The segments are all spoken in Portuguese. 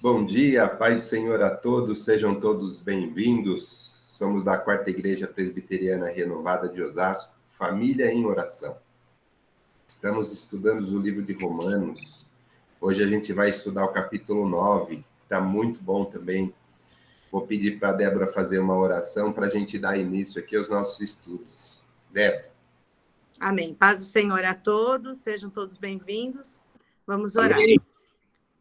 Bom dia, paz do Senhor a todos, sejam todos bem-vindos. Somos da Quarta Igreja Presbiteriana Renovada de Osasco, Família em Oração. Estamos estudando o livro de Romanos. Hoje a gente vai estudar o capítulo 9, está muito bom também. Vou pedir para a Débora fazer uma oração para a gente dar início aqui aos nossos estudos. Débora. Amém. Paz do Senhor a todos, sejam todos bem-vindos. Vamos orar. Amém.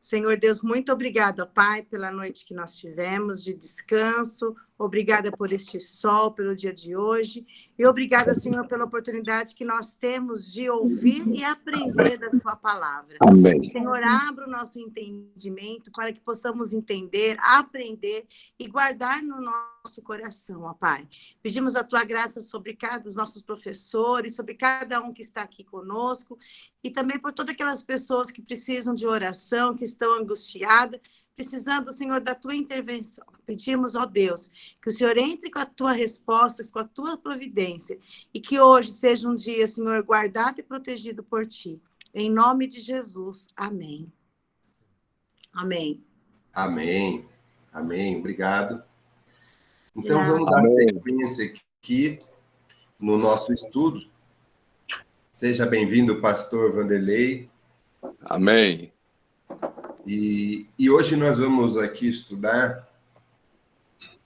Senhor Deus, muito obrigada, Pai, pela noite que nós tivemos de descanso. Obrigada por este sol, pelo dia de hoje. E obrigada, Senhor, pela oportunidade que nós temos de ouvir e aprender da sua palavra. Amém. Senhor, abra o nosso entendimento para que possamos entender, aprender e guardar no nosso coração, ó Pai. Pedimos a tua graça sobre cada dos nossos professores, sobre cada um que está aqui conosco e também por todas aquelas pessoas que precisam de oração, que estão angustiadas, precisando, Senhor, da tua intervenção. Pedimos, ó Deus, que o Senhor entre com a tua resposta, com a tua providência, e que hoje seja um dia, Senhor, guardado e protegido por ti. Em nome de Jesus. Amém. Amém. Amém. Amém. Obrigado. Então, vamos dar Amém. sequência aqui no nosso estudo. Seja bem-vindo, pastor Vanderlei. Amém. E hoje nós vamos aqui estudar,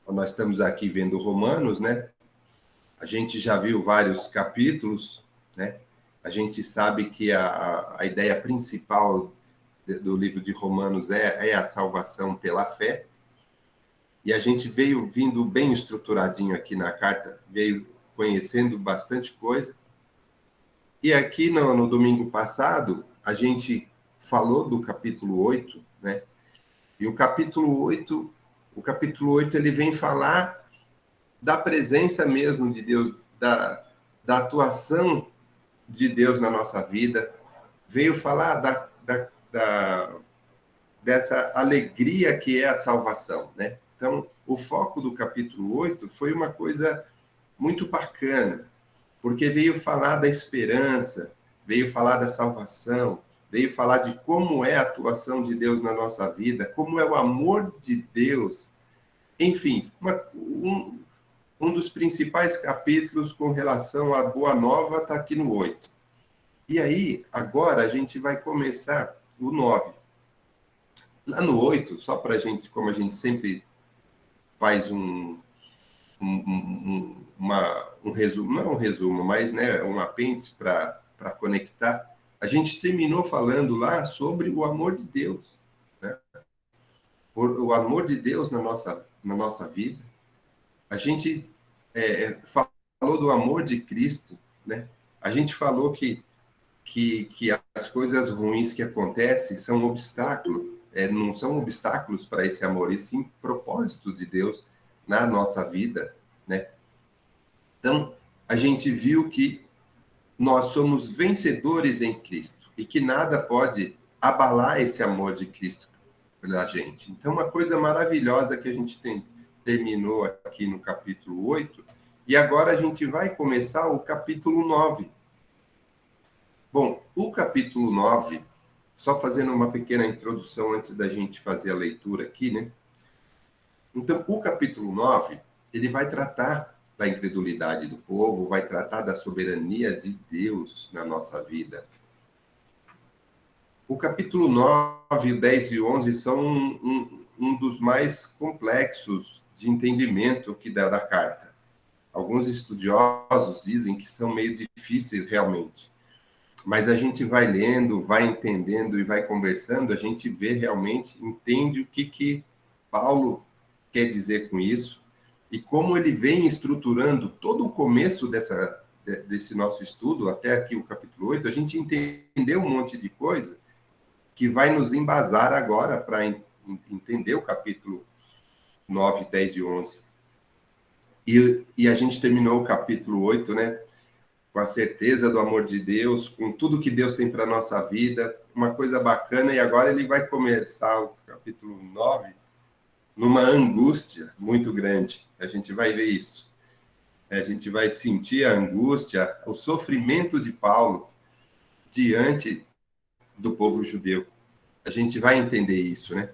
nós estamos aqui vendo Romanos, né? A gente já viu vários capítulos, né? A gente sabe que a ideia principal do livro de Romanos é a salvação pela fé. E a gente veio vindo bem estruturadinho aqui na carta, veio conhecendo bastante coisa. E aqui no domingo passado, a gente falou do capítulo 8, né? E o capítulo 8 ele vem falar da presença mesmo de Deus, da atuação de Deus na nossa vida. Veio falar dessa alegria que é a salvação, né? Então, o foco do capítulo 8 foi uma coisa muito bacana, porque veio falar da esperança, veio falar da salvação, veio falar de como é a atuação de Deus na nossa vida, como é o amor de Deus. Enfim, um dos principais capítulos com relação à Boa Nova está aqui no 8. E aí, agora, a gente vai começar o 9. Lá no 8, só para a gente, como a gente sempre faz um resumo, não um resumo, mas né, um apêndice para conectar, a gente terminou falando lá sobre o amor de Deus, né? O amor de Deus na nossa vida. A gente falou do amor de Cristo, né? A gente falou que as coisas ruins que acontecem são obstáculos, não são obstáculos para esse amor, e sim propósito de Deus na nossa vida, né? Então, a gente viu que nós somos vencedores em Cristo e que nada pode abalar esse amor de Cristo pela gente. Então, uma coisa maravilhosa que a gente terminou aqui no capítulo 8, e agora a gente vai começar o capítulo 9. Bom, o capítulo 9, só fazendo uma pequena introdução antes da gente fazer a leitura aqui, né? Então, o capítulo 9, ele vai tratar da incredulidade do povo, vai tratar da soberania de Deus na nossa vida. O capítulo 9, o 10 e 11 são um dos mais complexos de entendimento que dá da carta. Alguns estudiosos dizem que são meio difíceis realmente. Mas a gente vai lendo, vai entendendo e vai conversando, a gente vê realmente, entende o que Paulo quer dizer com isso e como ele vem estruturando todo o começo desse nosso estudo, até aqui o capítulo 8, a gente entendeu um monte de coisa que vai nos embasar agora para entender o capítulo 9, 10 e 11. E a gente terminou o capítulo 8, né? Com a certeza do amor de Deus, com tudo que Deus tem para a nossa vida, uma coisa bacana, e agora ele vai começar o capítulo 9 numa angústia muito grande. A gente vai ver isso. A gente vai sentir a angústia, o sofrimento de Paulo diante do povo judeu. A gente vai entender isso, né?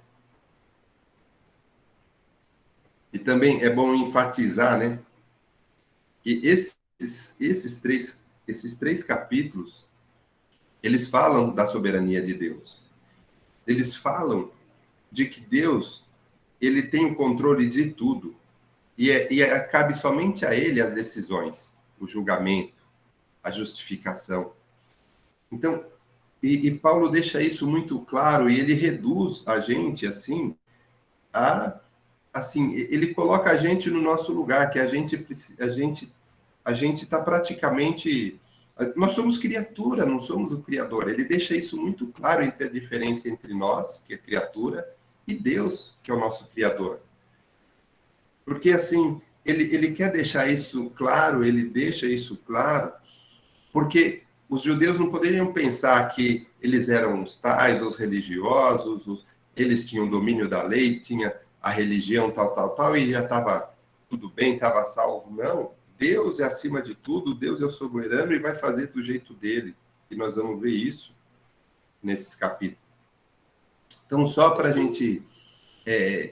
também é bom enfatizar, né? Que esses três capítulos, eles falam da soberania de Deus. Eles falam de que Deus, ele tem o controle de tudo. Cabe somente a ele as decisões, o julgamento, a justificação. Então, Paulo deixa isso muito claro, e ele reduz a gente, assim, ele coloca a gente no nosso lugar, que a gente está praticamente... Nós somos criatura, não somos o Criador. Ele deixa isso muito claro entre a diferença entre nós, que é criatura, e Deus, que é o nosso Criador. Porque, assim, ele quer deixar isso claro, ele deixa isso claro, porque os judeus não poderiam pensar que eles eram os tais, os religiosos, eles tinham domínio da lei, tinha a religião tal, e já estava tudo bem, estava salvo. Não, Deus é acima de tudo, Deus é o soberano e vai fazer do jeito dele. E nós vamos ver isso nesses capítulos. Então, só para a gente...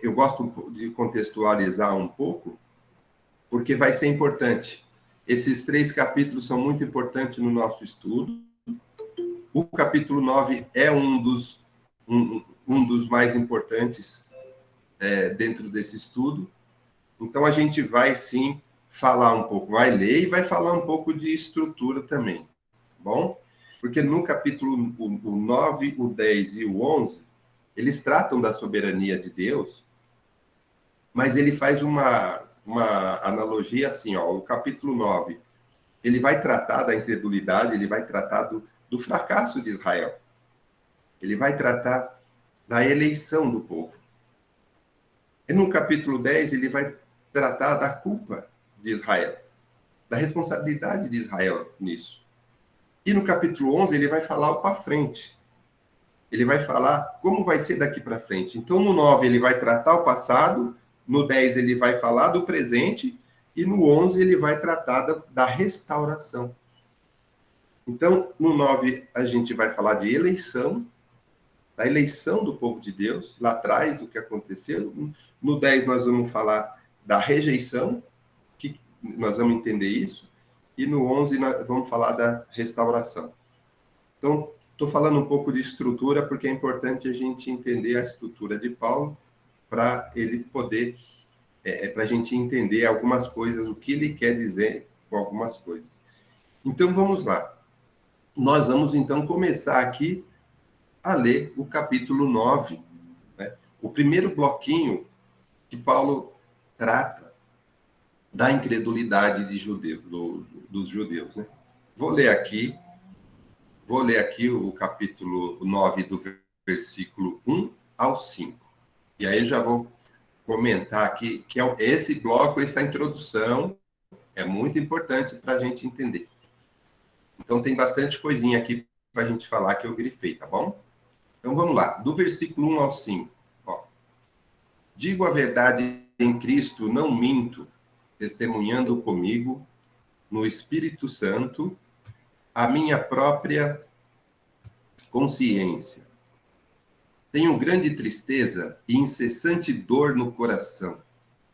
eu gosto de contextualizar um pouco, porque vai ser importante. Esses 3 capítulos são muito importantes no nosso estudo. O capítulo 9 é um dos mais importantes dentro desse estudo. Então, a gente vai, sim, falar um pouco, vai ler e vai falar um pouco de estrutura também, tá bom? Porque no capítulo o 9, o 10 e o 11, eles tratam da soberania de Deus, mas ele faz uma analogia assim, ó, o capítulo 9, ele vai tratar da incredulidade, ele vai tratar do fracasso de Israel, ele vai tratar da eleição do povo. E no capítulo 10, ele vai tratar da culpa de Israel, da responsabilidade de Israel nisso. E no capítulo 11, ele vai falar o para frente. Ele vai falar como vai ser daqui para frente. Então, no 9, ele vai tratar o passado, no 10, ele vai falar do presente, e no 11, ele vai tratar da restauração. Então, no 9, a gente vai falar de eleição, da eleição do povo de Deus, lá atrás, o que aconteceu. No 10, nós vamos falar da rejeição, que nós vamos entender isso, e no 11, nós vamos falar da restauração. Então, estou falando um pouco de estrutura, porque é importante a gente entender a estrutura de Paulo, para ele poder, para a gente entender algumas coisas, o que ele quer dizer com algumas coisas. Então, vamos lá. Nós vamos, então, começar aqui a ler o capítulo 9, né? O primeiro bloquinho que Paulo trata da incredulidade dos judeus, né? Vou ler aqui o capítulo 9, do versículo 1 ao 5. E aí eu já vou comentar aqui, que esse bloco, essa introdução, é muito importante para a gente entender. Então, tem bastante coisinha aqui para a gente falar que eu grifei, tá bom? Então, vamos lá. Do versículo 1 ao 5. Ó. Digo a verdade em Cristo, não minto, testemunhando comigo, no Espírito Santo, a minha própria consciência. Tenho grande tristeza e incessante dor no coração,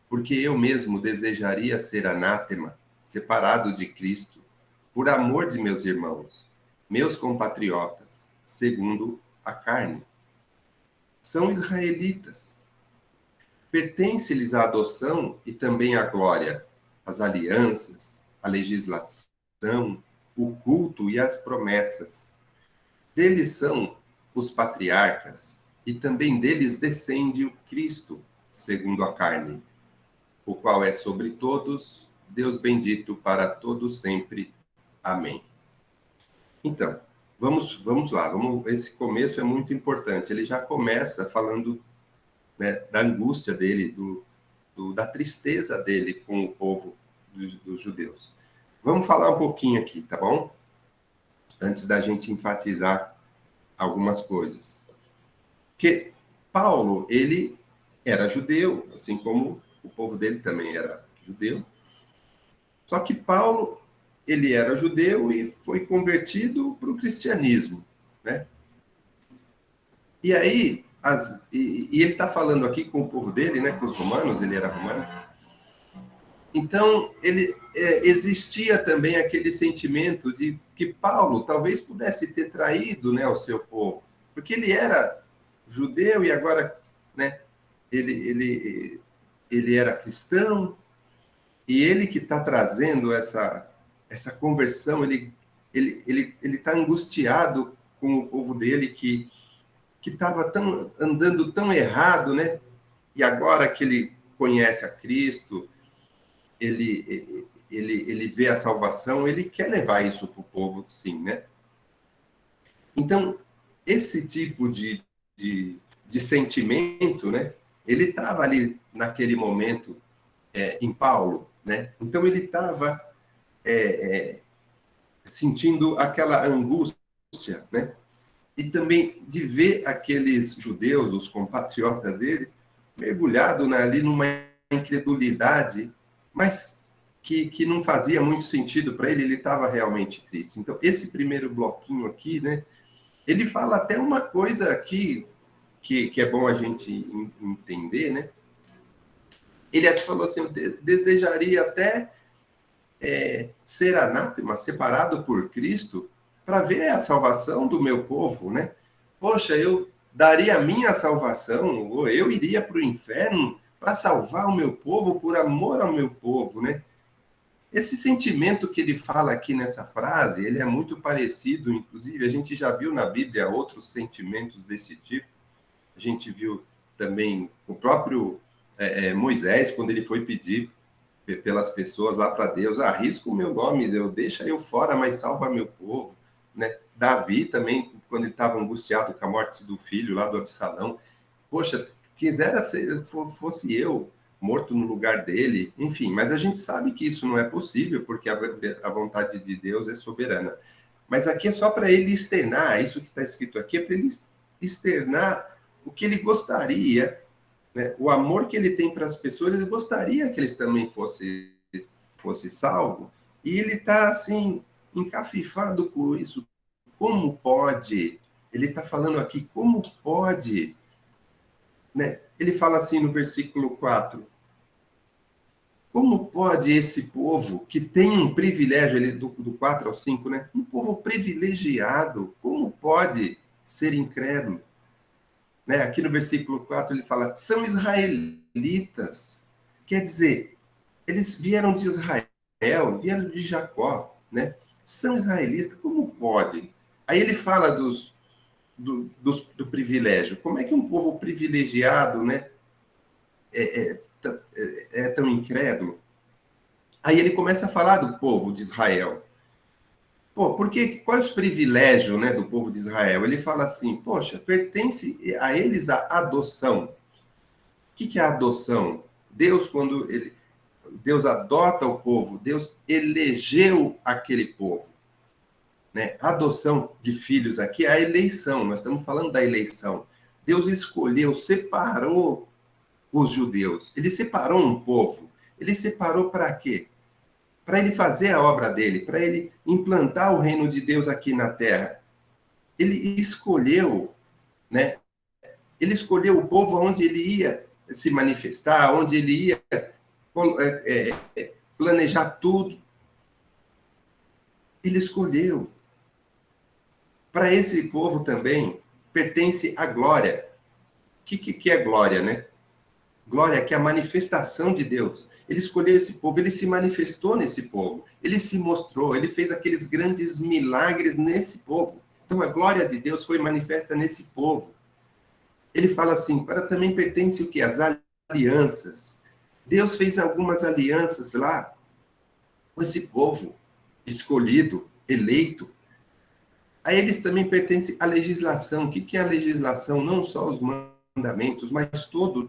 porque eu mesmo desejaria ser anátema, separado de Cristo, por amor de meus irmãos, meus compatriotas, segundo a carne. São israelitas. Pertence-lhes a adoção e também a glória, as alianças, a legislação, o culto e as promessas. Deles são os patriarcas, e também deles descende o Cristo, segundo a carne, o qual é sobre todos, Deus bendito para todos sempre. Amém. Então, vamos lá. Esse começo é muito importante. Ele já começa falando, né, da angústia dele, da tristeza dele com o povo dos judeus. Vamos falar um pouquinho aqui, tá bom? Antes da gente enfatizar algumas coisas. Porque Paulo, ele era judeu, assim como o povo dele também era judeu. Só que Paulo, ele era judeu e foi convertido para o cristianismo, né? E aí, ele está falando aqui com o povo dele, né, com os romanos, ele era romano, Então, existia também aquele sentimento de que Paulo talvez pudesse ter traído, né, o seu povo, porque ele era judeu e agora, né, ele era cristão, e ele que está trazendo essa conversão, ele está angustiado com o povo dele que estava andando tão errado, né? E agora que ele conhece a Cristo, ele vê a salvação, ele quer levar isso para o povo, sim, né? Então, esse tipo de sentimento, né? Ele estava ali naquele momento em Paulo, né? Então ele estava sentindo aquela angústia, né? E também de ver aqueles judeus, os compatriotas dele, mergulhado ali numa incredulidade, mas que não fazia muito sentido para ele estava realmente triste. Então, esse primeiro bloquinho aqui, né? Ele fala até uma coisa aqui que é bom a gente entender, né? Ele até falou assim, eu desejaria até ser anátema, separado por Cristo, para ver a salvação do meu povo, né? Poxa, eu daria a minha salvação, ou eu iria para o inferno para salvar o meu povo, por amor ao meu povo, né? Esse sentimento que ele fala aqui nessa frase, ele é muito parecido, inclusive a gente já viu na Bíblia outros sentimentos desse tipo. A gente viu também o próprio Moisés, quando ele foi pedir pelas pessoas lá para Deus, arrisca o meu nome, Deus, deixa eu fora, mas salva meu povo, né? Davi também, quando ele estava angustiado com a morte do filho lá do Absalão, poxa, quisera fosse eu morto no lugar dele, enfim, mas a gente sabe que isso não é possível, porque a vontade de Deus é soberana. Mas aqui é só para ele externar, isso que está escrito aqui é para ele externar o que ele gostaria, né? O amor que ele tem para as pessoas, ele gostaria que eles também fossem salvos, e ele está assim, encafifado com isso. Como pode? Ele está falando aqui, como pode? Né? Ele fala assim no versículo 4, como pode esse povo, que tem um privilégio, ele, do 4 ao 5, né? Um povo privilegiado, como pode ser incrédulo? Né? Aqui no versículo 4 ele fala, são israelitas. Quer dizer, eles vieram de Israel, vieram de Jacó, né? São israelitas, como pode? Aí ele fala do privilégio. Como é que um povo privilegiado, né, é tão incrédulo? Aí ele começa a falar do povo de Israel. Pô, qual é o privilégio, né, do povo de Israel? Ele fala assim, poxa, pertence a eles a adoção. O que é a adoção? Deus, Deus adota o povo, Deus elegeu aquele povo. Né? A adoção de filhos aqui é a eleição, nós estamos falando da eleição. Deus escolheu, separou os judeus. Ele separou um povo. Ele separou para quê? Para ele fazer a obra dele, para ele implantar o reino de Deus aqui na terra. Ele escolheu, né? Ele escolheu o povo onde ele ia se manifestar, onde ele ia planejar tudo. Ele escolheu. Para esse povo também pertence a glória. O que é glória, né? Glória que é a manifestação de Deus. Ele escolheu esse povo, ele se manifestou nesse povo, ele se mostrou, ele fez aqueles grandes milagres nesse povo. Então a glória de Deus foi manifesta nesse povo. Ele fala assim, para também pertence o que? As alianças. Deus fez algumas alianças lá com esse povo escolhido, eleito. A eles também pertence a legislação. O que é a legislação? Não só os mandamentos, mas todo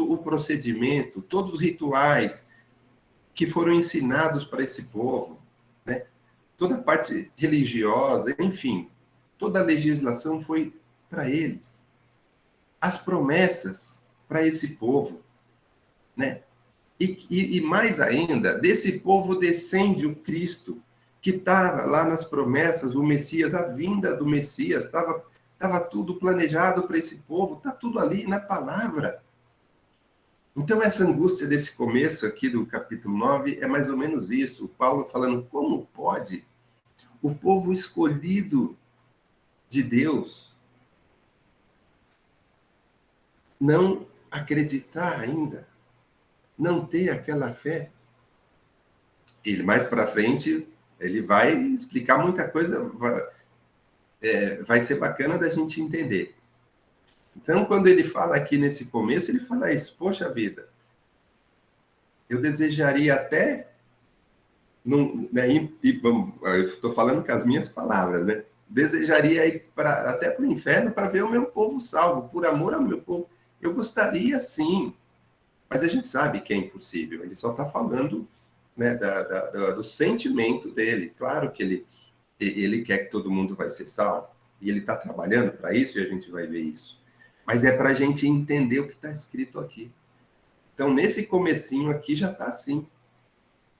o procedimento, todos os rituais que foram ensinados para esse povo, né? Toda a parte religiosa, enfim, toda a legislação foi para eles. As promessas para esse povo, né? E mais ainda, desse povo descende o Cristo, que estava lá nas promessas, o Messias, a vinda do Messias, estava tudo planejado para esse povo, está tudo ali na palavra. Então, essa angústia desse começo aqui do capítulo 9 é mais ou menos isso. O Paulo falando, como pode o povo escolhido de Deus não acreditar ainda, não ter aquela fé? Ele, mais para frente, ele vai explicar muita coisa, vai ser bacana da gente entender. Então, quando ele fala aqui nesse começo, ele fala isso, poxa vida, eu desejaria até, né, eu estou falando com as minhas palavras, né? Desejaria ir até para o inferno para ver o meu povo salvo, por amor ao meu povo. Eu gostaria sim, mas a gente sabe que é impossível, ele só está falando, né, do sentimento dele. Claro que ele quer que todo mundo vai ser salvo, e ele está trabalhando para isso, e a gente vai ver isso. Mas é para a gente entender o que está escrito aqui. Então, nesse comecinho aqui já está assim.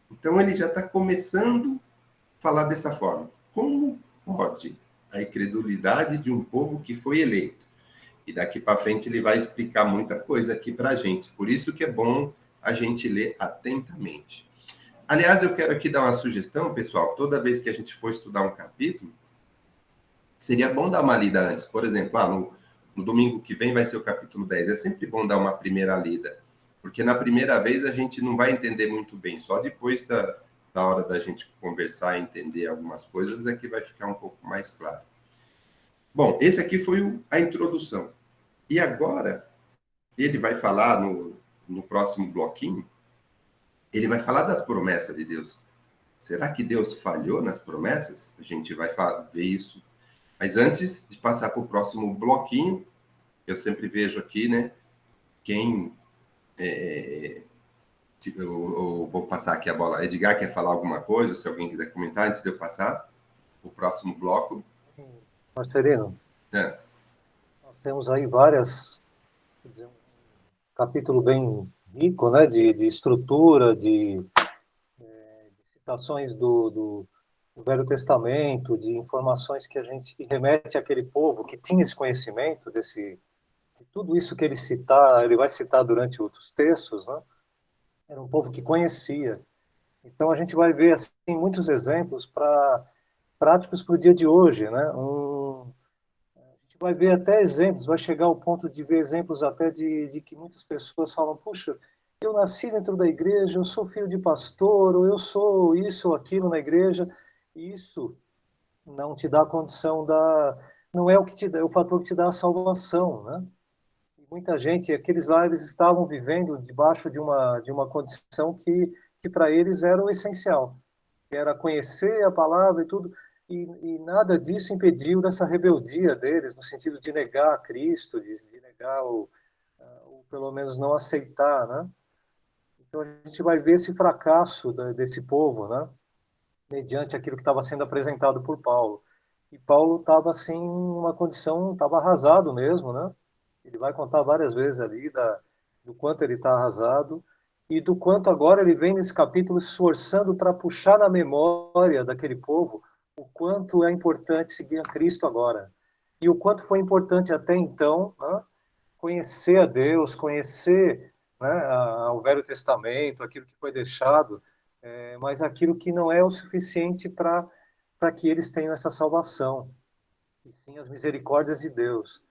Então, ele já está começando a falar dessa forma. Como pode a incredulidade de um povo que foi eleito? E daqui para frente ele vai explicar muita coisa aqui para a gente. Por isso que é bom a gente ler atentamente. Aliás, eu quero aqui dar uma sugestão, pessoal. Toda vez que a gente for estudar um capítulo, seria bom dar uma lida antes. Por exemplo, no domingo que vem vai ser o capítulo 10. É sempre bom dar uma primeira lida, porque na primeira vez a gente não vai entender muito bem. Só depois da hora da gente conversar e entender algumas coisas é que vai ficar um pouco mais claro. Bom, esse aqui foi a introdução. E agora, ele vai falar no próximo bloquinho, ele vai falar das promessas de Deus. Será que Deus falhou nas promessas? A gente vai ver isso. Mas antes de passar para o próximo bloquinho, eu sempre vejo aqui, né, quem... eu vou passar aqui a bola. Edgar quer falar alguma coisa? Se alguém quiser comentar antes de eu passar o próximo bloco. Marcelino, nós temos aí várias, quer dizer, um capítulo bem rico, né, de estrutura, de citações do Velho Testamento, de informações que a gente remete àquele povo que tinha esse conhecimento de tudo isso que ele vai citar durante outros textos, né? Era um povo que conhecia. Então a gente vai ver assim muitos exemplos práticos para o dia de hoje, né? A gente vai ver até exemplos, vai chegar ao ponto de ver exemplos até de que muitas pessoas falam, puxa, eu nasci dentro da igreja, eu sou filho de pastor, ou eu sou isso ou aquilo na igreja. E isso não te dá a condição não é o que te dá, é o fator que te dá a salvação, né? E muita gente, aqueles lá, eles estavam vivendo debaixo de uma condição que para eles era o essencial, que era conhecer a palavra e tudo, e nada disso impediu dessa rebeldia deles, no sentido de negar a Cristo, de negar ou pelo menos não aceitar, né? Então a gente vai ver esse fracasso desse povo, né? Mediante aquilo que estava sendo apresentado por Paulo. E Paulo estava assim, numa condição, estava arrasado mesmo, né? Ele vai contar várias vezes ali do quanto ele está arrasado e do quanto agora ele vem nesse capítulo se esforçando para puxar na memória daquele povo o quanto é importante seguir a Cristo agora. E o quanto foi importante até então, né, conhecer a Deus, conhecer, né, o Velho Testamento, aquilo que foi deixado, mas aquilo que não é o suficiente para que eles tenham essa salvação, e sim as misericórdias de Deus.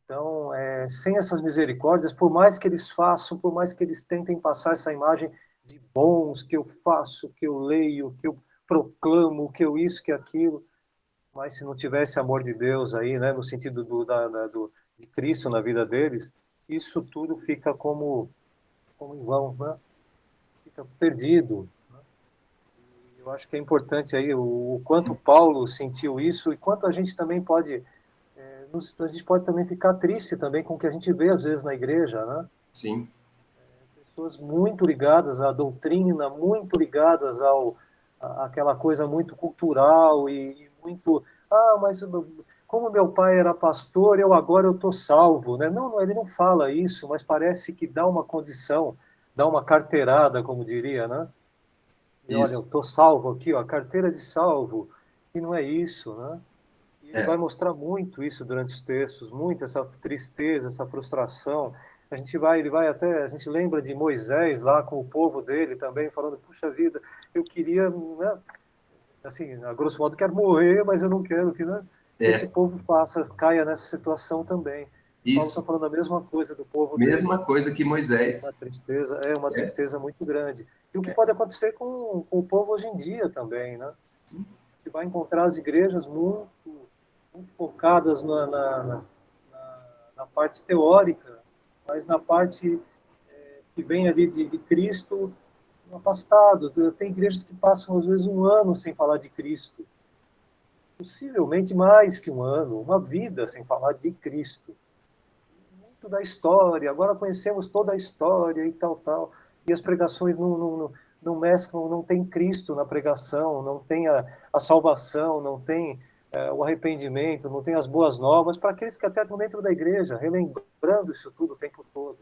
Então, sem essas misericórdias, por mais que eles façam, por mais que eles tentem passar essa imagem de bons, que eu faço, que eu leio, que eu proclamo, que eu isso, que aquilo, mas se não tivesse amor de Deus aí, né, no sentido de Cristo na vida deles, isso tudo fica como em vão, né? Fica perdido. Né? E eu acho que é importante aí o quanto Paulo sentiu isso e quanto a gente também pode a gente pode também ficar triste também com o que a gente vê às vezes na igreja, né? Sim. Pessoas muito ligadas à doutrina, muito ligadas àquela coisa muito cultural e muito, mas como meu pai era pastor, agora eu estou salvo, né? Não, ele não fala isso, mas parece que dá uma condição, dá uma carteirada, como diria, né? E olha, eu estou salvo aqui, ó, a carteira de salvo, e não é isso, né? E ele vai mostrar muito isso durante os textos, muito essa tristeza, essa frustração. ele vai até, a gente lembra de Moisés lá com o povo dele também, falando, puxa vida, eu queria, né, assim, a grosso modo, quero morrer, mas eu não quero que, né, esse É, povo caia nessa situação também. Paulo está isso. falando a mesma coisa do povo dele. Mesma coisa que Moisés. Uma É, tristeza muito grande. E o que é, pode acontecer com o povo hoje em dia também, né? Você vai encontrar as igrejas muito focadas na parte teórica, mas na parte que vem ali de Cristo afastado. Tem igrejas que passam, às vezes, um ano sem falar de Cristo. Possivelmente mais que um ano, uma vida sem falar de Cristo. Muito da história, agora conhecemos toda a história e tal, tal. E as pregações não mesclam, não tem Cristo na pregação, não tem a salvação, não tem o arrependimento, não tem as boas novas, para aqueles que até estão dentro da igreja, relembrando isso tudo o tempo todo.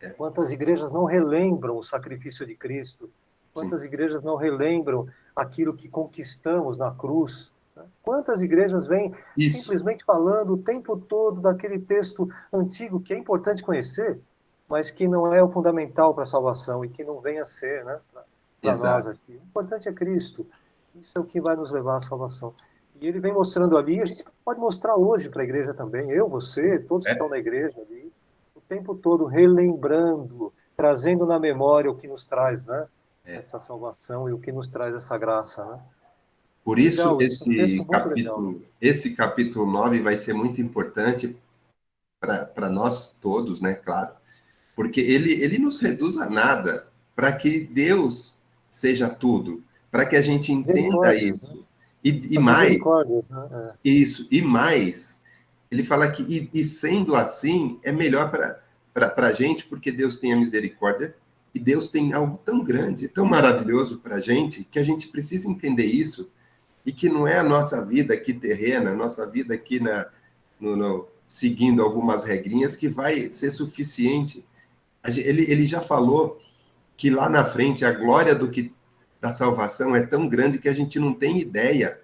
é, Quantas igrejas não relembram o sacrifício de Cristo? sim. Quantas igrejas não relembram aquilo que conquistamos na cruz? Quantas igrejas vêm Isso, simplesmente falando o tempo todo daquele texto antigo que é importante conhecer, mas que não é o fundamental para a salvação e que não vem a ser, né, para nós exato. aqui. O importante é Cristo. Isso é o que vai nos levar à salvação. E ele vem mostrando ali, a gente pode mostrar hoje para a igreja também, eu, você, todos que estão É, na igreja ali, o tempo todo relembrando, trazendo na memória o que nos traz, né, é. essa salvação e o que nos traz essa graça, né? Por isso, Legal isso, um texto muito legal. esse capítulo 9 vai ser muito importante para nós todos, né? Claro, porque ele nos reduz a nada para que Deus seja tudo, para que a gente entenda Misericórdias, né? isso. E As mais, misericórdias, né? isso, e mais, ele fala que, e sendo assim, é melhor para a gente, porque Deus tem a misericórdia, e Deus tem algo tão grande, tão maravilhoso para a gente precisa entender isso, e que não é a nossa vida aqui terrena, a nossa vida aqui seguindo algumas regrinhas que vai ser suficiente. Ele já falou que lá na frente a glória da salvação é tão grande que a gente não tem ideia.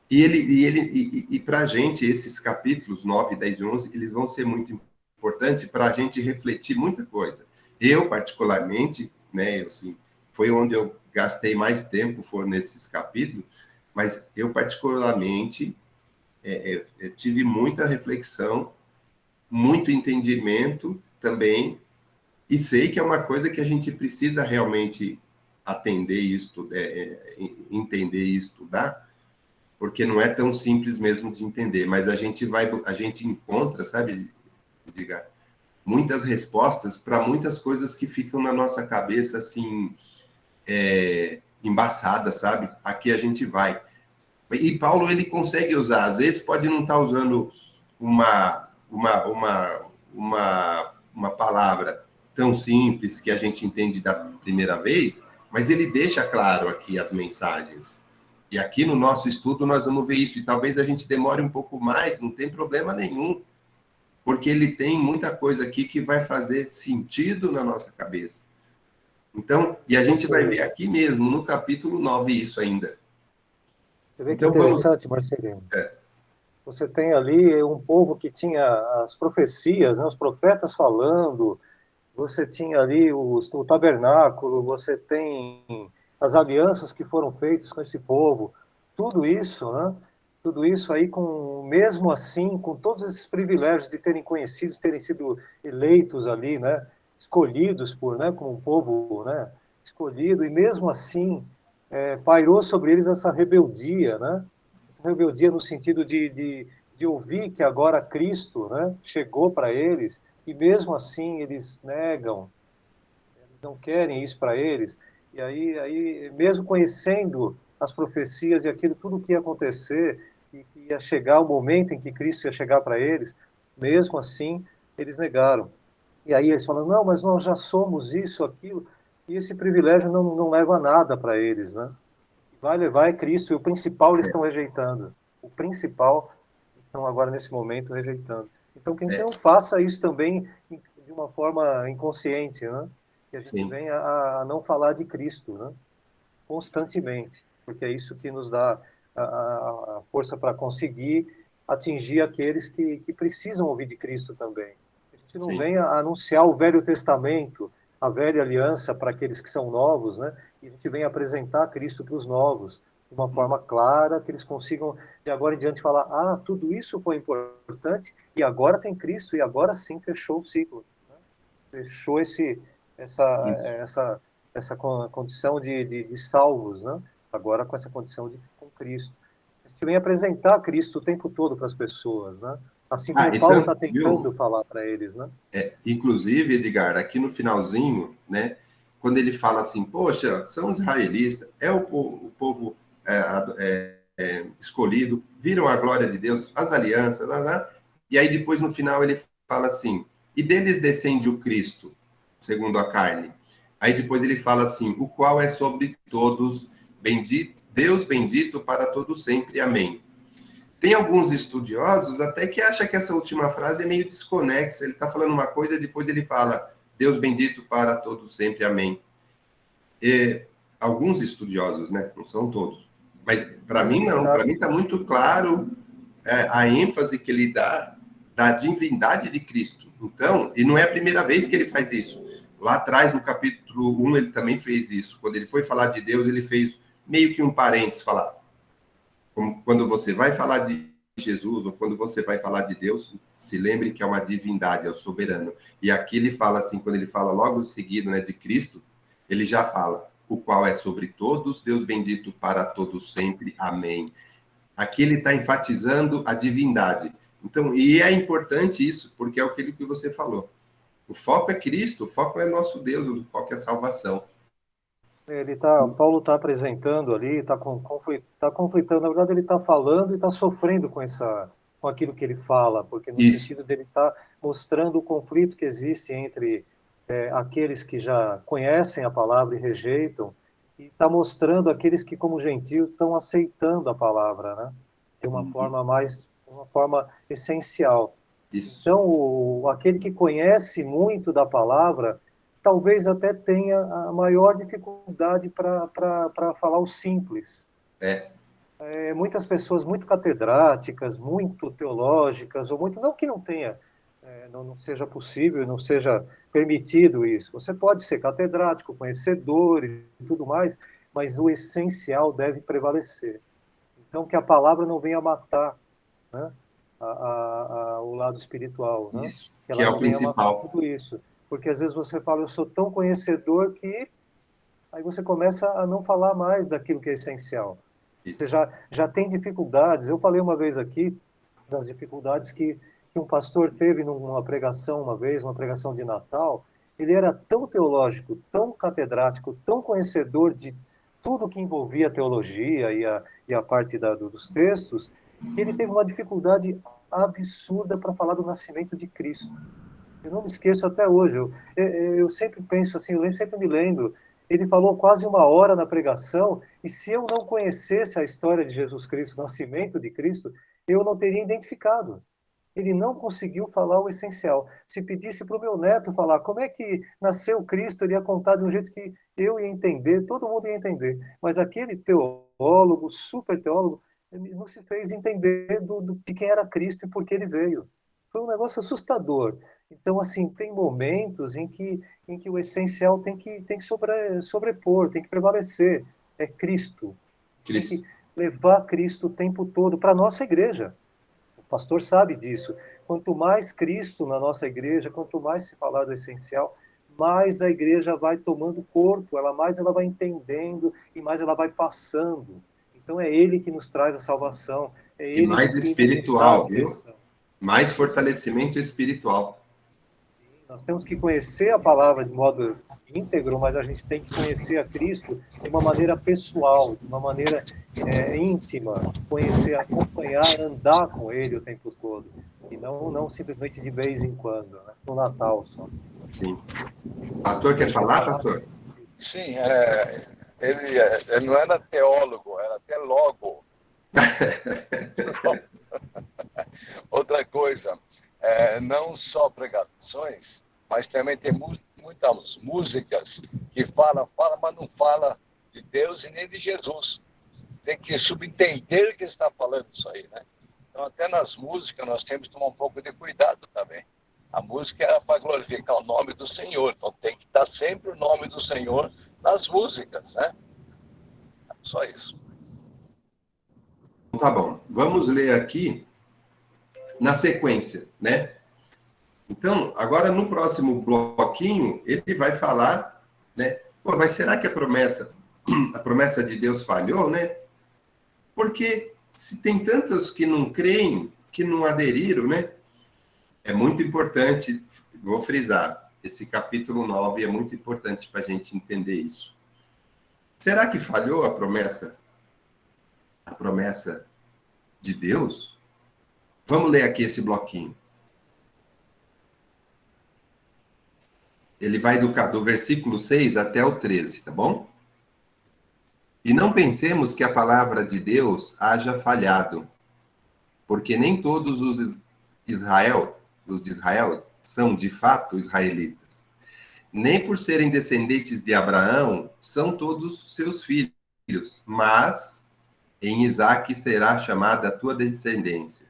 E para a gente, esses capítulos 9, 10 e 11, eles vão ser muito importantes para a gente refletir muita coisa. Eu, particularmente, né, assim, foi onde eu gastei mais tempo, foram nesses capítulos, mas eu, particularmente, tive muita reflexão, muito entendimento também, e sei que é uma coisa que a gente precisa realmente atender e entender e estudar, porque não é tão simples mesmo de entender, mas a gente encontra, sabe, diga, muitas respostas para muitas coisas que ficam na nossa cabeça assim embaçadas, sabe? Aqui a gente vai. E Paulo ele consegue usar, às vezes pode não estar usando uma palavra tão simples que a gente entende da primeira vez, mas ele deixa claro aqui as mensagens. E aqui no nosso estudo nós vamos ver isso, e talvez a gente demore um pouco mais, não tem problema nenhum, porque ele tem muita coisa aqui que vai fazer sentido na nossa cabeça. Então, e a gente vai ver aqui mesmo, no capítulo 9, isso ainda. Você vê que Então, vamos. interessante, Marcelino. Você tem ali um povo que tinha as profecias, né, os profetas falando, você tinha ali o tabernáculo, você tem as alianças que foram feitas com esse povo, tudo isso, né? Tudo isso aí, mesmo assim, com todos esses privilégios de terem conhecido, terem sido eleitos ali, né? Escolhidos como um povo, né? Escolhido, e mesmo assim pairou sobre eles essa rebeldia, né? Essa rebeldia no sentido de ouvir que agora Cristo, né, chegou para eles, e mesmo assim eles negam, eles não querem isso para eles. E aí, mesmo conhecendo as profecias e aquilo, tudo que ia acontecer, e que ia chegar o momento em que Cristo ia chegar para eles, mesmo assim, eles negaram. E aí eles falam, não, mas nós já somos isso, aquilo, e esse privilégio não leva a nada para eles, né? O que vai levar é Cristo, e o principal eles estão rejeitando. O principal eles estão agora, nesse momento, rejeitando. Então, que a gente É, não faça isso também de uma forma inconsciente, né? Que a gente sim, venha a não falar de Cristo, né? Constantemente, porque é isso que nos dá a força para conseguir atingir aqueles que precisam ouvir de Cristo também. A gente gente não Sim. vem a anunciar o Velho Testamento, a velha aliança para aqueles que são novos, né? E a gente vem apresentar Cristo para os novos, de uma forma clara, que eles consigam, de agora em diante, falar: ah, tudo isso foi importante, e agora tem Cristo, e agora sim fechou o ciclo. Né? Fechou essa, Isso. essa, essa condição de salvos, né? Agora com essa condição com Cristo. A gente vem apresentar Cristo o tempo todo para as pessoas, né? Assim como Paulo está Então, tentando falar para eles, né? inclusive, Edgar, aqui no finalzinho, né, quando ele fala assim, poxa, são israelitas, é o povo escolhido, viram a glória de Deus, as alianças, e aí depois no final ele fala assim, e deles descende o Cristo, segundo a carne. Aí depois ele fala assim, o qual é sobre todos bendito, Deus bendito para todos sempre, amém. Tem alguns estudiosos até que acham que essa última frase é meio desconexa. Ele está falando uma coisa, depois ele fala, Deus bendito para todos sempre, amém. Alguns estudiosos, né? Não são todos. Mas para mim não, para mim está muito claro a ênfase que ele dá da divindade de Cristo. Então, e não é a primeira vez que ele faz isso. Lá atrás, no capítulo 1, ele também fez isso. Quando ele foi falar de Deus, ele fez meio que um parênteses, falar, como quando você vai falar de Jesus ou quando você vai falar de Deus, se lembre que é uma divindade, é o soberano. E aqui ele fala assim, quando ele fala logo em seguida, né, de Cristo, ele já fala, o qual é sobre todos, Deus bendito para todos sempre, amém. Aqui ele está enfatizando a divindade. Então, e é importante isso, porque é aquilo que você falou. O foco é Cristo, o foco é nosso Deus, o foco é a salvação. Paulo está apresentando ali, está conflitando, na verdade ele está falando e está sofrendo com aquilo que ele fala, porque no sentido dele estar mostrando o conflito que existe entre aqueles que já conhecem a palavra e rejeitam, e está mostrando aqueles que, como gentios, estão aceitando a palavra, né? De uma forma essencial. Isso. Então, aquele que conhece muito da palavra, talvez até tenha a maior dificuldade para falar o simples. Muitas pessoas muito catedráticas, muito teológicas, ou muito, não que não tenha, não seja possível, não seja permitido isso. Você pode ser catedrático, conhecedor e tudo mais, mas o essencial deve prevalecer. Então, que a palavra não venha matar, né, o lado espiritual, né? Isso, Que que ela é não o venha matar principal. tudo isso. Porque às vezes você fala, eu sou tão conhecedor que aí você começa a não falar mais daquilo que é essencial. Você Isso. já tem dificuldades. Eu falei uma vez aqui das dificuldades que um pastor teve numa pregação uma vez, uma pregação de Natal. Ele era tão teológico, tão catedrático, tão conhecedor de tudo que envolvia a teologia e a parte dos textos, que ele teve uma dificuldade absurda para falar do nascimento de Cristo. Eu não me esqueço até hoje. Eu sempre penso assim, sempre me lembro. Ele falou quase uma hora na pregação, e se eu não conhecesse a história de Jesus Cristo, o nascimento de Cristo, eu não teria identificado. Ele não conseguiu falar o essencial. Se pedisse para o meu neto falar como é que nasceu Cristo, ele ia contar de um jeito que eu ia entender, todo mundo ia entender. Mas aquele teólogo, super teólogo, não se fez entender de quem era Cristo e por que ele veio. Foi um negócio assustador. Então, assim, tem momentos em que o essencial tem que sobrepor, tem que prevalecer. É Cristo. A gente tem que levar Cristo o tempo todo para a nossa igreja. O pastor sabe disso. Quanto mais Cristo na nossa igreja, quanto mais se falar do essencial, mais a igreja vai tomando corpo, mais ela vai entendendo e mais ela vai passando. Então é Ele que nos traz a salvação, é E Ele mais que nos dá a espiritual, viu? direção. Mais fortalecimento espiritual. Nós temos que conhecer a palavra de modo íntegro, mas a gente tem que conhecer a Cristo de uma maneira pessoal, de uma maneira íntima, conhecer, acompanhar, andar com Ele o tempo todo, e não simplesmente de vez em quando, né? No Natal só. Sim. Pastor, quer falar, pastor? Sim, ele não era teólogo, era teólogo. Outra coisa, não só pregações, mas também tem muitas músicas que fala, mas não fala de Deus e nem de Jesus. Tem que subentender que está falando isso aí, né? Então, até nas músicas, nós temos que tomar um pouco de cuidado também. A música é para glorificar o nome do Senhor, então tem que estar sempre o nome do Senhor nas músicas, né? Só isso. Tá bom, vamos ler aqui na sequência, né? Então, agora no próximo bloquinho, ele vai falar, né? Pô, mas será que a promessa de Deus falhou, né? Porque se tem tantos que não creem, que não aderiram, né? É muito importante, vou frisar, esse capítulo 9 é muito importante para a gente entender isso. Será que falhou a promessa? A promessa de Deus? Vamos ler aqui esse bloquinho. Ele vai do versículo 6 até o 13, tá bom? E não pensemos que a palavra de Deus haja falhado, porque nem todos os de Israel, são de fato israelitas. Nem por serem descendentes de Abraão, são todos seus filhos, mas em Isaque será chamada a tua descendência.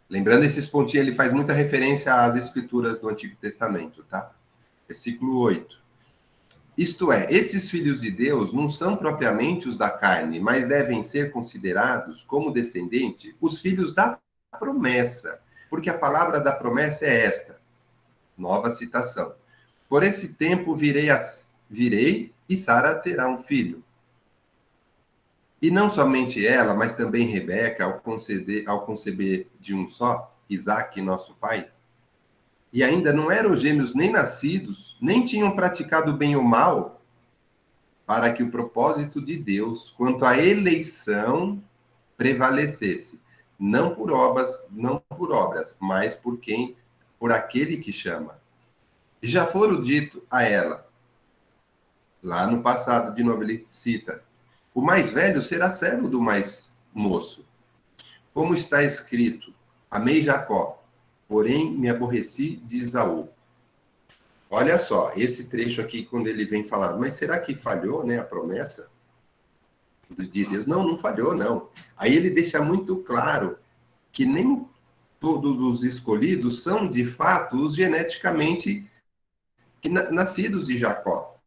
Lembrando, esses pontinhos, ele faz muita referência às escrituras do Antigo Testamento, tá? Versículo 8. Isto é, estes filhos de Deus não são propriamente os da carne, mas devem ser considerados como descendente os filhos da promessa, porque a palavra da promessa é esta. Nova citação. Por esse tempo virei e Sara terá um filho. E não somente ela, mas também Rebeca, ao conceber de um só, Isaque, nosso pai, e ainda não eram gêmeos nem nascidos, nem tinham praticado bem ou mal, para que o propósito de Deus, quanto à eleição, prevalecesse, não por obras, mas por aquele que chama. E já foram dito a ela, lá no passado, de novo ele cita, o mais velho será servo do mais moço. Como está escrito, amei Jacó, porém me aborreci de Esaú. Olha só, esse trecho aqui, quando ele vem falar, mas será que falhou, né, a promessa de Deus? Não, não falhou, não. Aí ele deixa muito claro que nem todos os escolhidos são, de fato, os geneticamente nascidos de Jacó.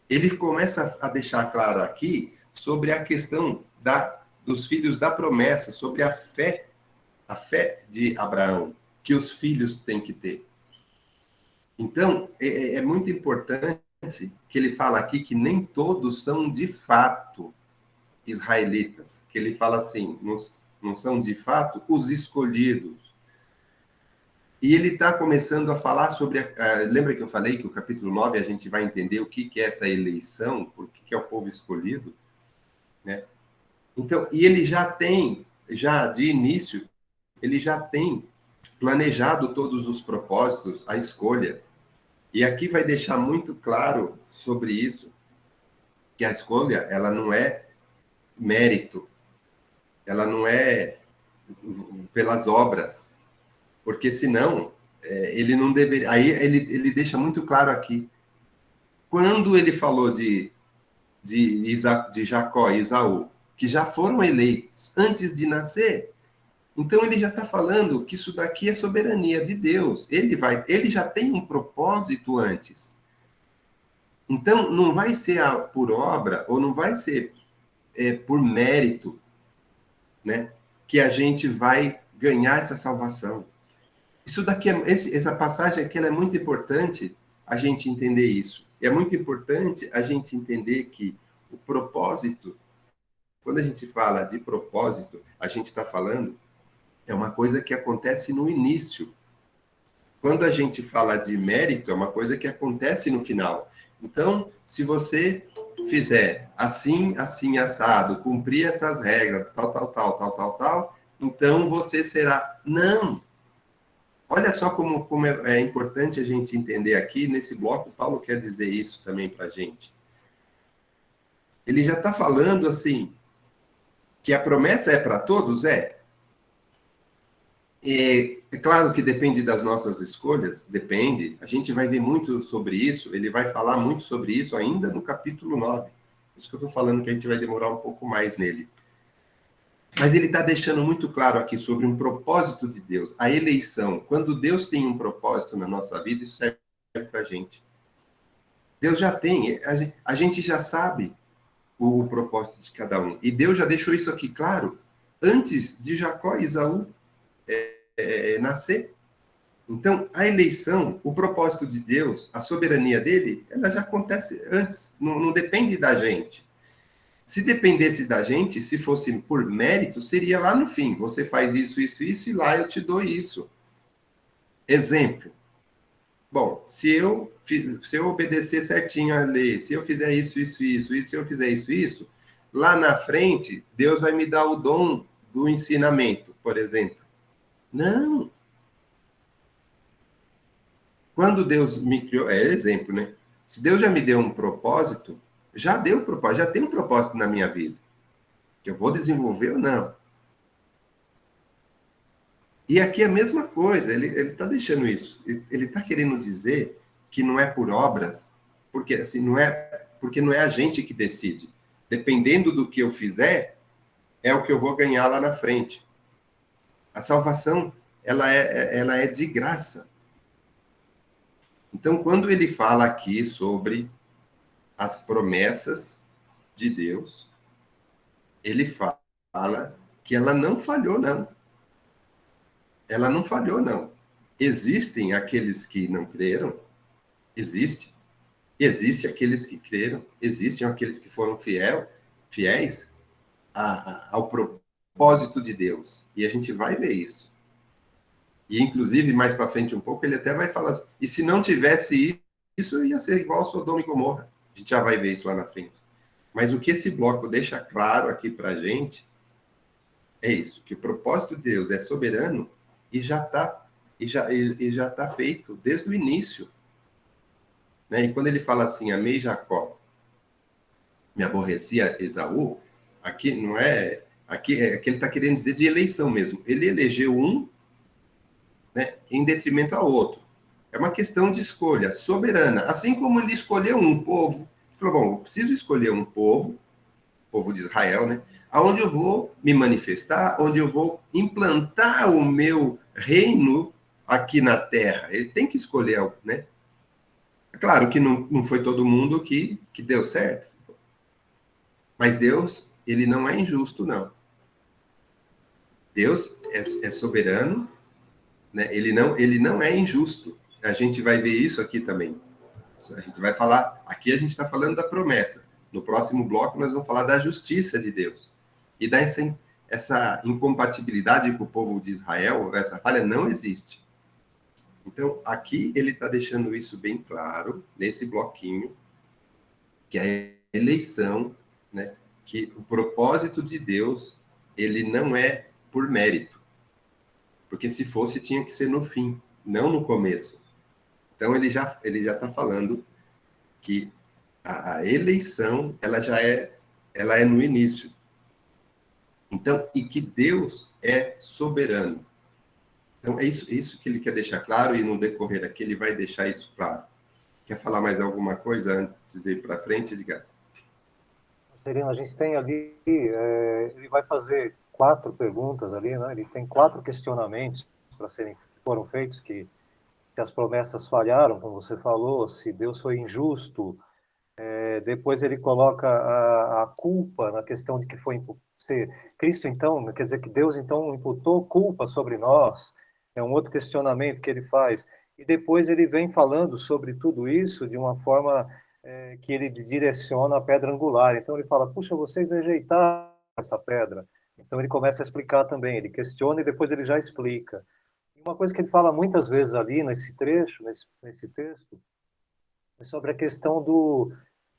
Ele começa a deixar claro aqui sobre a questão dos filhos da promessa, sobre a fé de Abraão, que os filhos têm que ter. Então, é muito importante que ele fala aqui que nem todos são de fato israelitas. Que ele fala assim, não são de fato os escolhidos. E ele está começando a falar sobre... lembra que eu falei que o capítulo 9 a gente vai entender o que é essa eleição, o que é o povo escolhido, né? Então, e ele já de início, ele já tem planejado todos os propósitos, a escolha. E aqui vai deixar muito claro sobre isso, que a escolha, ela não é mérito, ela não é pelas obras, porque senão ele não deveria... Aí ele deixa muito claro aqui, quando ele falou de Jacó e Esaú, que já foram eleitos antes de nascer, então ele já está falando que isso daqui é soberania de Deus. Ele já tem um propósito antes. Então não vai ser por obra, ou não vai ser por mérito, né, que a gente vai ganhar essa salvação. Isso daqui, essa passagem aqui, ela é muito importante a gente entender isso. É muito importante a gente entender que o propósito, quando a gente fala de propósito, a gente está falando, é uma coisa que acontece no início. Quando a gente fala de mérito, é uma coisa que acontece no final. Então, se você fizer assim, assim, assado, cumprir essas regras, tal, então você será... Não! Olha só como é importante a gente entender aqui, nesse bloco, Paulo quer dizer isso também para a gente. Ele já está falando assim, que a promessa é para todos? É claro que depende das nossas escolhas, depende. A gente vai ver muito sobre isso, ele vai falar muito sobre isso ainda no capítulo 9. Isso que eu estou falando que a gente vai demorar um pouco mais nele. Mas ele está deixando muito claro aqui sobre um propósito de Deus, a eleição. Quando Deus tem um propósito na nossa vida, isso serve para a gente. Deus já tem, a gente já sabe o propósito de cada um. E Deus já deixou isso aqui claro antes de Jacó e Esaú nascer. Então, a eleição, o propósito de Deus, a soberania dele, ela já acontece antes, não depende da gente. Se dependesse da gente, se fosse por mérito, seria lá no fim. Você faz isso, isso, isso, e lá eu te dou isso. Exemplo. Bom, se eu obedecer certinho a lei, se eu fizer isso, isso, isso, e se eu fizer isso, isso, lá na frente, Deus vai me dar o dom do ensinamento, por exemplo. Não. Quando Deus me criou, exemplo, né? Se Deus já me deu um propósito, já deu um propósito, já tem um propósito na minha vida. Que eu vou desenvolver ou não. E aqui é a mesma coisa, ele está deixando isso. Ele está querendo dizer que não é por obras, porque assim, porque não é a gente que decide. Dependendo do que eu fizer, é o que eu vou ganhar lá na frente. A salvação, ela é de graça. Então, quando ele fala aqui sobre as promessas de Deus, ele fala que ela não falhou, não. Ela não falhou, não. Existem aqueles que não creram, existe aqueles que creram, existem aqueles que foram fiéis ao propósito de Deus. E a gente vai ver isso. E, inclusive, mais para frente um pouco, ele até vai falar, e se não tivesse isso, ia ser igual Sodoma e Gomorra. A gente já vai ver isso lá na frente. Mas o que esse bloco deixa claro aqui para a gente é isso, que o propósito de Deus é soberano e já está feito desde o início. Né? E quando ele fala assim, amei Jacó, me aborrecia Esaú, aqui não é... Aqui é que ele está querendo dizer de eleição mesmo. Ele elegeu um, né, em detrimento ao outro. É uma questão de escolha soberana. Assim como ele escolheu um povo, ele falou, bom, eu preciso escolher um povo de Israel, né, aonde eu vou me manifestar, onde eu vou implantar o meu reino aqui na terra. Ele tem que escolher algo, né? É claro que não foi todo mundo que deu certo. Mas Deus, ele não é injusto, não. Deus é soberano, né? Ele não é injusto. A gente vai ver isso aqui também. A gente vai falar... Aqui a gente está falando da promessa. No próximo bloco nós vamos falar da justiça de Deus. E essa incompatibilidade com o povo de Israel, essa falha não existe. Então, aqui ele está deixando isso bem claro, nesse bloquinho, que a eleição, né, que o propósito de Deus, ele não é por mérito. Porque se fosse, tinha que ser no fim, não no começo. Então, ele já está falando que a eleição, ela é no início. Então, e que Deus é soberano. Então, é isso que ele quer deixar claro, e no decorrer aqui ele vai deixar isso claro. Quer falar mais alguma coisa antes de ir para frente, Edgar? Serena, a gente tem ali, ele vai fazer 4 perguntas ali, né? Ele tem 4 questionamentos foram feitos, que se as promessas falharam, como você falou, se Deus foi injusto. Depois ele coloca a culpa na questão de que foi Cristo, então, quer dizer que Deus, então, imputou culpa sobre nós. É um outro questionamento que ele faz. E depois ele vem falando sobre tudo isso de uma forma que ele direciona a pedra angular. Então ele fala, puxa, vocês rejeitaram essa pedra. Então ele começa a explicar também. Ele questiona e depois ele já explica. E uma coisa que ele fala muitas vezes ali nesse trecho, nesse texto, é sobre a questão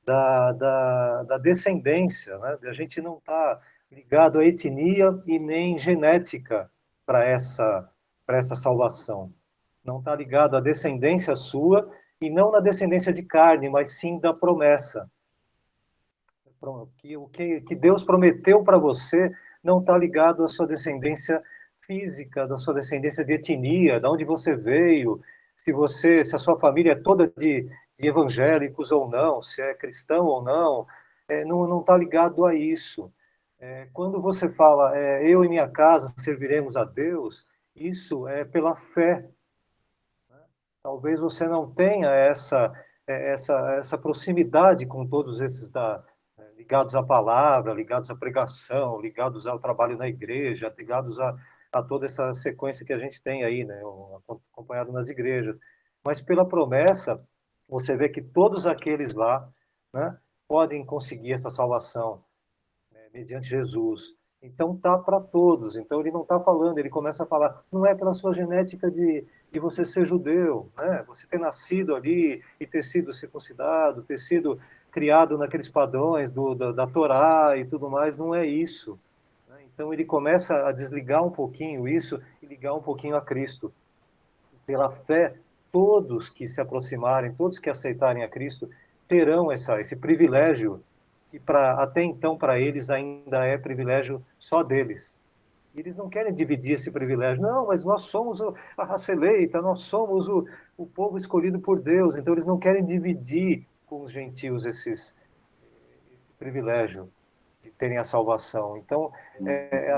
da descendência, né? A gente não está ligado à etnia e nem genética para essa salvação. Não está ligado à descendência sua e não na descendência de carne, mas sim da promessa. Que Deus prometeu para você não está ligado à sua descendência física, da sua descendência de etnia, de onde você veio, se a sua família é toda de evangélicos ou não, se é cristão ou não está ligado a isso. Quando você fala, eu e minha casa serviremos a Deus, isso é pela fé. Talvez você não tenha essa proximidade com todos esses ligados à palavra, ligados à pregação, ligados ao trabalho na igreja, ligados a toda essa sequência que a gente tem aí, né, acompanhado nas igrejas. Mas pela promessa, você vê que todos aqueles lá, né, podem conseguir essa salvação, né, mediante Jesus. Então tá para todos. Então ele não está falando, ele começa a falar, não é pela sua genética de você ser judeu, né? Você ter nascido ali e ter sido circuncidado, ter sido criado naqueles padrões da Torá e tudo mais, não é isso. Né? Então ele começa a desligar um pouquinho isso e ligar um pouquinho a Cristo. Pela fé, todos que se aproximarem, todos que aceitarem a Cristo, terão esse privilégio que até então para eles ainda é privilégio só deles. E eles não querem dividir esse privilégio. Não, mas nós somos a raça eleita, nós somos o povo escolhido por Deus. Então eles não querem dividir com os gentios esse privilégio de terem a salvação. Então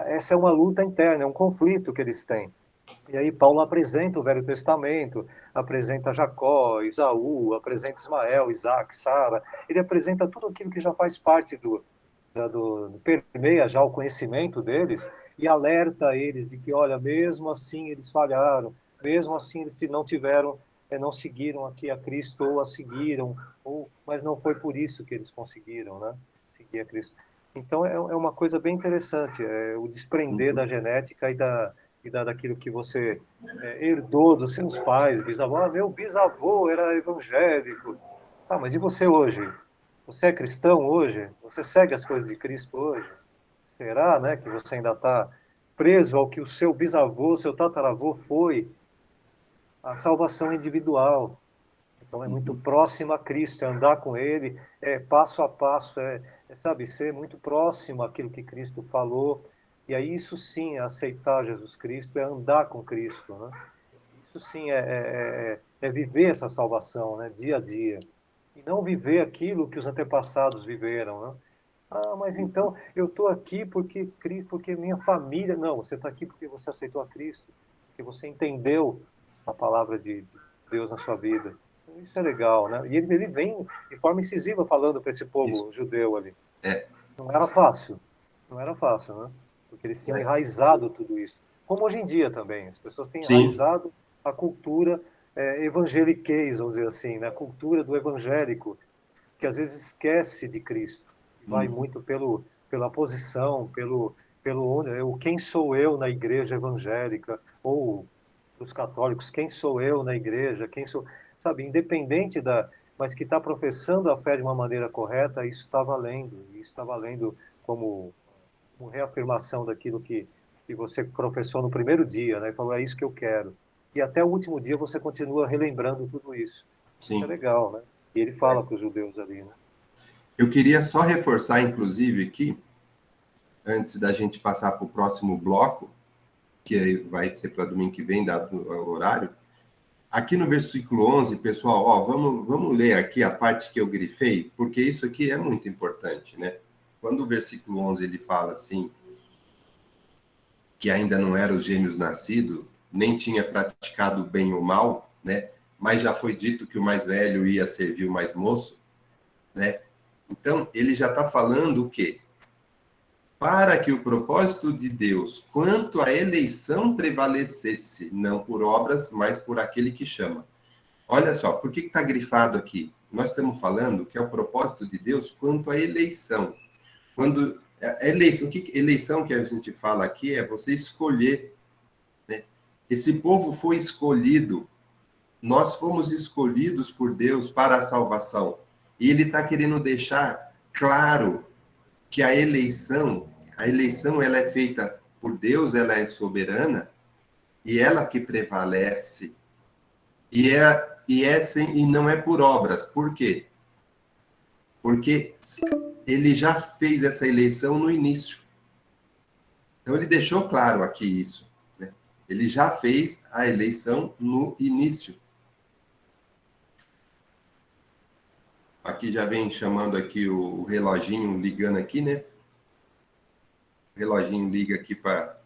essa é uma luta interna, é um conflito que eles têm. E aí Paulo apresenta o Velho Testamento, apresenta Jacó, Isaú, apresenta Ismael, Isaac, Sara. Ele apresenta tudo aquilo que já faz parte permeia já o conhecimento deles e alerta eles de que, olha, mesmo assim eles falharam, mesmo assim eles não tiveram, não seguiram aqui a Cristo ou a seguiram, mas não foi por isso que eles conseguiram, né, seguir a Cristo. Então é uma coisa bem interessante, o desprender da genética daquilo que você herdou dos seus pais, bisavô. Ah, meu bisavô era evangélico. Ah, mas e você hoje? Você é cristão hoje? Você segue as coisas de Cristo hoje? Será, né, que você ainda está preso ao que o seu bisavô, seu tataravô foi? A salvação individual. Então é muito próximo a Cristo, é andar com Ele, passo a passo, sabe, ser muito próximo àquilo que Cristo falou. E aí isso sim é aceitar Jesus Cristo, é andar com Cristo, né? Isso sim é viver essa salvação, né, dia a dia. E não viver aquilo que os antepassados viveram, né? Ah, mas então eu estou aqui porque minha família... Não, você está aqui porque você aceitou a Cristo, porque você entendeu a palavra de Deus na sua vida. Então, isso é legal, né? E ele vem de forma incisiva falando para esse povo Isso. judeu ali. É. Não era fácil, né? Porque eles tinham enraizado tudo isso. Como hoje em dia também, as pessoas têm enraizado a cultura evangeliquez, vamos dizer assim, né? A cultura do evangélico, que às vezes esquece de Cristo. Vai muito pela posição, quem sou eu na igreja evangélica, ou dos católicos, quem sou eu na igreja, quem sou, sabe, independente mas que está professando a fé de uma maneira correta, isso está valendo como reafirmação daquilo que você professou no primeiro dia, né? Falou, é isso que eu quero. E até o último dia você continua relembrando tudo isso. Sim. Isso é legal, né? E ele fala para os judeus ali, né? Eu queria só reforçar, inclusive, aqui, antes da gente passar para o próximo bloco, que vai ser para domingo que vem, dado o horário. Aqui no versículo 11, pessoal, vamos ler aqui a parte que eu grifei, porque isso aqui é muito importante, né? Quando o versículo 11 ele fala assim, que ainda não eram os gêmeos nascidos, nem tinha praticado o bem ou o mal, né? Mas já foi dito que o mais velho ia servir o mais moço, né? Então, ele já está falando o quê? Para que o propósito de Deus quanto à eleição prevalecesse, não por obras, mas por aquele que chama. Olha só, por que está grifado aqui? Nós estamos falando que é o propósito de Deus quanto à eleição. Quando a eleição que a gente fala aqui é você escolher, né? Esse povo foi escolhido, nós fomos escolhidos por Deus para a salvação. E ele está querendo deixar claro que a eleição ela é feita por Deus, ela é soberana, e ela que prevalece. E não é por obras. Por quê? Porque ele já fez essa eleição no início. Então ele deixou claro aqui isso, né? Ele já fez a eleição no início. Aqui já vem chamando aqui o reloginho ligando aqui, né? reloginho liga aqui para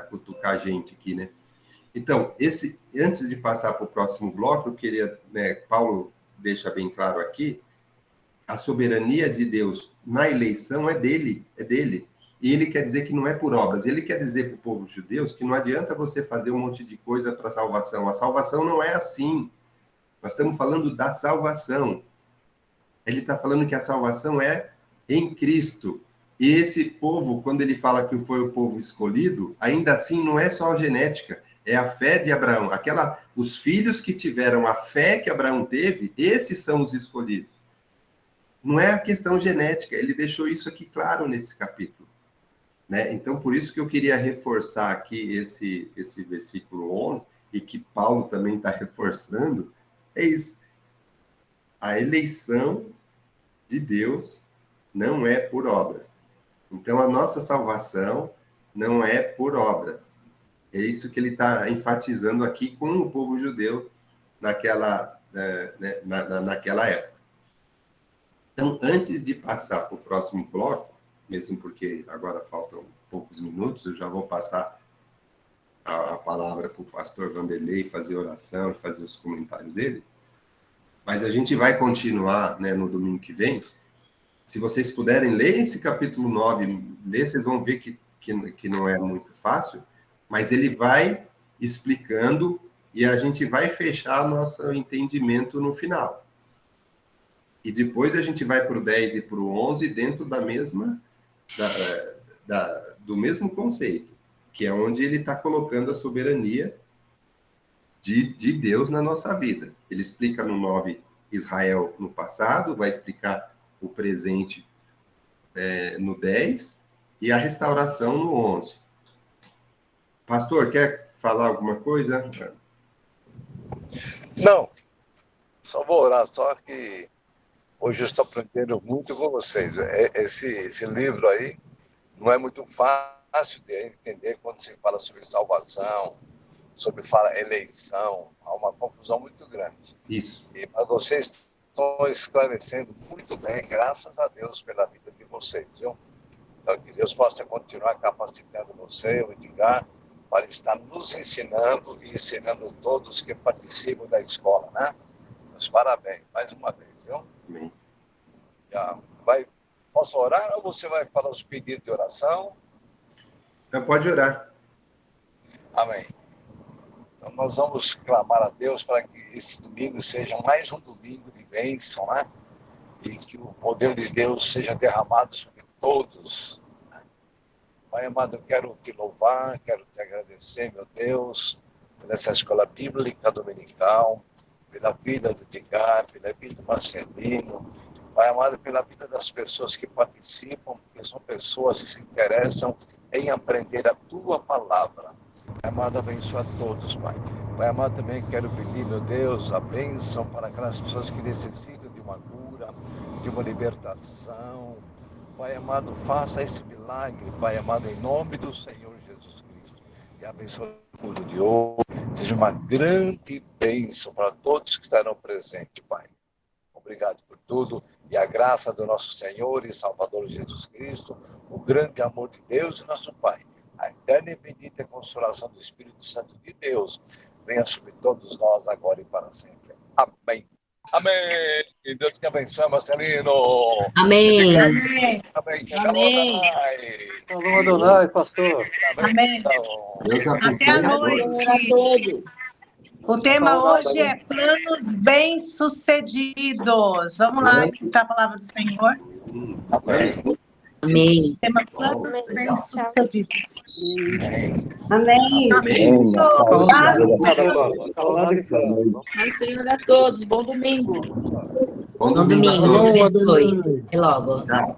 cutucar a gente aqui, né? Então, antes de passar para o próximo bloco, eu queria, né, Paulo deixa bem claro aqui, a soberania de Deus na eleição é dele. E ele quer dizer que não é por obras. Ele quer dizer para o povo judeu que não adianta você fazer um monte de coisa para a salvação. A salvação não é assim. Nós estamos falando da salvação. Ele está falando que a salvação é em Cristo. E esse povo, quando ele fala que foi o povo escolhido, ainda assim não é só a genética, é a fé de Abraão. Os filhos que tiveram a fé que Abraão teve, esses são os escolhidos. Não é a questão genética, ele deixou isso aqui claro nesse capítulo. Né? Então, por isso que eu queria reforçar aqui esse versículo 11, e que Paulo também está reforçando, é isso. A eleição de Deus não é por obra. Então, a nossa salvação não é por obras. É isso que ele está enfatizando aqui com o povo judeu naquela época. Então, antes de passar para o próximo bloco, mesmo porque agora faltam poucos minutos, eu já vou passar a palavra para o pastor Vanderlei fazer oração e fazer os comentários dele. Mas a gente vai continuar, né, no domingo que vem. Se vocês puderem ler esse capítulo 9, vocês vão ver que não é muito fácil, mas ele vai explicando e a gente vai fechar nosso entendimento no final. E depois a gente vai para o 10 e para o 11 dentro da mesma, do mesmo conceito, que é onde ele está colocando a soberania de Deus na nossa vida. Ele explica no 9 Israel no passado, vai explicar o presente no 10 e a restauração no 11. Pastor, quer falar alguma coisa? Não, só vou orar, só que hoje eu estou aprendendo muito com vocês. Esse livro aí não é muito fácil de entender quando se fala sobre salvação, sobre eleição. Há uma confusão muito grande. Isso. Mas vocês estão esclarecendo muito bem, graças a Deus, pela vida de vocês, viu? Então, que Deus possa continuar capacitando você, o Edgar, para estar nos ensinando e ensinando todos que participam da escola, né? Mas parabéns, mais uma vez, viu? Amém. Posso orar ou você vai falar os pedidos de oração? Então, pode orar. Amém. Então, nós vamos clamar a Deus para que esse domingo seja mais um domingo de bênção, né? E que o poder de Deus seja derramado sobre todos. Pai amado, eu quero te louvar, quero te agradecer, meu Deus, por essa escola bíblica dominical, pela vida do Edgar, pela vida do Marcelino, Pai amado, pela vida das pessoas que participam, porque são pessoas que se interessam em aprender a Tua palavra. Pai amado, abençoa a todos, Pai. Pai amado, também quero pedir, meu Deus, a bênção para aquelas pessoas que necessitam de uma cura, de uma libertação. Pai amado, faça esse milagre, Pai amado, em nome do Senhor Jesus Cristo. E abençoe o culto de hoje. Seja uma grande bênção para todos que estarão presentes, Pai. Obrigado por tudo. E a graça do nosso Senhor e Salvador Jesus Cristo, o grande amor de Deus e nosso Pai, a eterna e bendita consolação do Espírito Santo de Deus, venha sobre todos nós agora e para sempre. Amém. Amém. E Deus te abençoe, Marcelino. Amém. Amém. Amém. Shalom Adonai, pastor. Amém. Deus abençoe. Até a noite. A todos. O tema hoje é planos bem-sucedidos. Vamos lá escutar a palavra do Senhor. Amém. Amém. O tema planos bem-sucedidos. Amém. Amém. Pai, Senhor a todos. Bom domingo. Bom Bom domingo. a todos. Deus abençoe. Até logo. Tchau.